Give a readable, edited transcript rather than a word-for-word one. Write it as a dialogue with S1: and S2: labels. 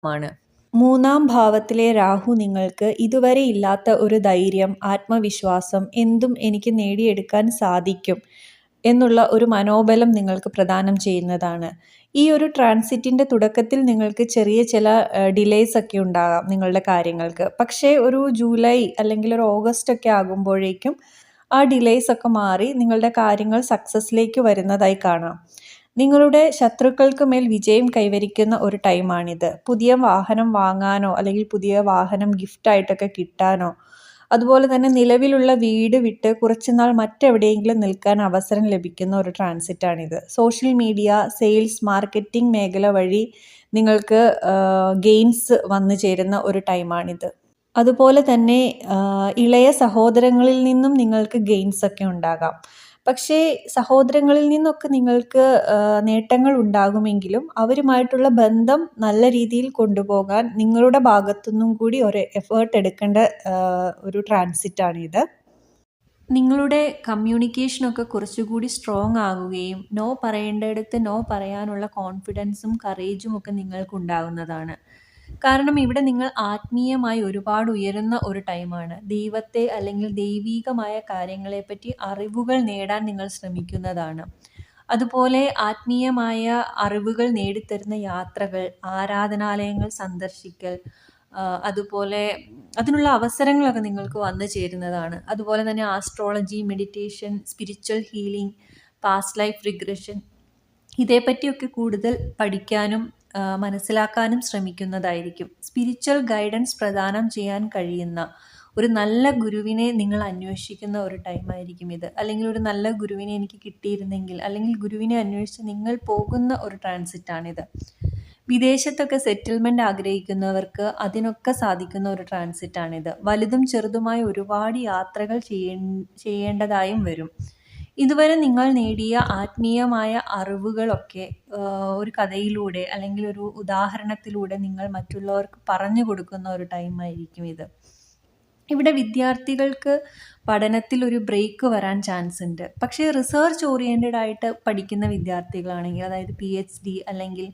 S1: മാണ്. 3-ാം ഭാവത്തിലെ രാഹു നിങ്ങൾക്ക് ഇതുവരെ ഇല്ലാത്ത ഒരു ധൈര്യം, ആത്മവിശ്വാസം, എന്തും എനിക്ക് നേടിയെടുക്കാൻ സാധിക്കും എന്നുള്ള ഒരു മനോബലം നിങ്ങൾക്ക് പ്രദാനം ചെയ്യുന്നതാണ്. ഈ ഒരു ട്രാൻസിറ്റിൻ്റെ തുടക്കത്തിൽ നിങ്ങൾക്ക് ചെറിയ ചില ഡിലേയ്സ് ഒക്കെ ഉണ്ടാകാം നിങ്ങളുടെ കാര്യങ്ങൾക്ക്. പക്ഷേ ഒരു ജൂലൈ അല്ലെങ്കിൽ ഒരു ഓഗസ്റ്റ് ഒക്കെ ആകുമ്പോഴേക്കും ആ ഡിലേയ്സ് ഒക്കെ മാറി നിങ്ങളുടെ കാര്യങ്ങൾ സക്സസ്സിലേക്ക് വരുന്നതായി കാണാം. നിങ്ങളുടെ ശത്രുക്കൾക്ക് മേൽ വിജയം കൈവരിക്കുന്ന ഒരു ടൈമാണിത്. പുതിയ വാഹനം വാങ്ങാനോ അല്ലെങ്കിൽ പുതിയ വാഹനം ഗിഫ്റ്റായിട്ടൊക്കെ കിട്ടാനോ, അതുപോലെ തന്നെ നിലവിലുള്ള വീട് വിട്ട് കുറച്ചുനാൾ മറ്റെവിടെയെങ്കിലും നിൽക്കാൻ അവസരം ലഭിക്കുന്ന ഒരു ട്രാൻസിറ്റാണിത്. സോഷ്യൽ മീഡിയ, സെയിൽസ്, മാർക്കറ്റിംഗ് മേഖല വഴി നിങ്ങൾക്ക് ഗെയിൻസ് വന്നു ചേരുന്ന ഒരു ടൈമാണിത്. അതുപോലെ തന്നെ ഇളയ സഹോദരങ്ങളിൽ നിന്നും നിങ്ങൾക്ക് ഗെയിൻസ് ഒക്കെ ഉണ്ടാകാം. പക്ഷേ സഹോദരങ്ങളിൽ നിന്നൊക്കെ നിങ്ങൾക്ക് നേട്ടങ്ങൾ ഉണ്ടാകുമെങ്കിലും അവരുമായിട്ടുള്ള ബന്ധം നല്ല രീതിയിൽ കൊണ്ടുപോകാൻ നിങ്ങളുടെ ഭാഗത്തുനിന്നും കൂടി ഒരു എഫേർട്ട് എടുക്കേണ്ട ഒരു ട്രാൻസിറ്റാണിത്. നിങ്ങളുടെ കമ്മ്യൂണിക്കേഷനൊക്കെ കുറച്ചുകൂടി സ്ട്രോങ് ആകുകയും നോ പറയേണ്ടിടത്ത് നോ പറയാനുള്ള കോൺഫിഡൻസും കറേജും ഒക്കെ നിങ്ങൾക്കുണ്ടാകുന്നതാണ്. കാരണം ഇവിടെ നിങ്ങൾ ആത്മീയമായി ഒരുപാട് ഉയരുന്ന ഒരു ടൈമാണ്. ദൈവത്തെ അല്ലെങ്കിൽ ദൈവീകമായ കാര്യങ്ങളെപ്പറ്റി അറിവുകൾ നേടാൻ നിങ്ങൾ ശ്രമിക്കുന്നതാണ്. അതുപോലെ ആത്മീയമായ അറിവുകൾ നേടിത്തരുന്ന യാത്രകൾ, ആരാധനാലയങ്ങൾ സന്ദർശിക്കൽ, അതുപോലെ അതിനുള്ള അവസരങ്ങളൊക്കെ നിങ്ങൾക്ക് വന്നു ചേരുന്നതാണ്. അതുപോലെ തന്നെ astrology, meditation, spiritual healing, past life regression, ഇതേപ്പറ്റിയൊക്കെ കൂടുതൽ പഠിക്കാനും മനസ്സിലാക്കാനും ശ്രമിക്കുന്നതായിരിക്കും. സ്പിരിച്വൽ ഗൈഡൻസ് പ്രദാനം ചെയ്യാൻ കഴിയുന്ന ഒരു നല്ല ഗുരുവിനെ നിങ്ങൾ അന്വേഷിക്കുന്ന ഒരു ടൈമായിരിക്കും ഇത്. അല്ലെങ്കിൽ ഒരു നല്ല ഗുരുവിനെ എനിക്ക് കിട്ടിയിരുന്നെങ്കിൽ, അല്ലെങ്കിൽ ഗുരുവിനെ അന്വേഷിച്ച് നിങ്ങൾ പോകുന്ന ഒരു ട്രാൻസിറ്റാണിത്. വിദേശത്തൊക്കെ സെറ്റിൽമെൻറ്റ് ആഗ്രഹിക്കുന്നവർക്ക് അതിനൊക്കെ സാധിക്കുന്ന ഒരു ട്രാൻസിറ്റാണിത്. വലുതും ചെറുതുമായ ഒരുപാട് യാത്രകൾ ചെയ്യേണ്ടതായും വരും. ഇതുവരെ നിങ്ങൾ നേടിയ ആത്മീയമായ അറിവുകളൊക്കെ ഒരു കഥയിലൂടെ അല്ലെങ്കിൽ ഒരു ഉദാഹരണത്തിലൂടെ നിങ്ങൾ മറ്റുള്ളവർക്ക് പറഞ്ഞു കൊടുക്കുന്ന ഒരു ടൈമായിരിക്കും ഇത്. ഇവിടെ വിദ്യാർത്ഥികൾക്ക് പഠനത്തിൽ ഒരു ബ്രേക്ക് വരാൻ ചാൻസ് ഉണ്ട്. പക്ഷേ റിസർച്ച് ഓറിയൻറ്റഡ് ആയിട്ട് പഠിക്കുന്ന വിദ്യാർത്ഥികളാണെങ്കിൽ, അതായത് PhD അല്ലെങ്കിൽ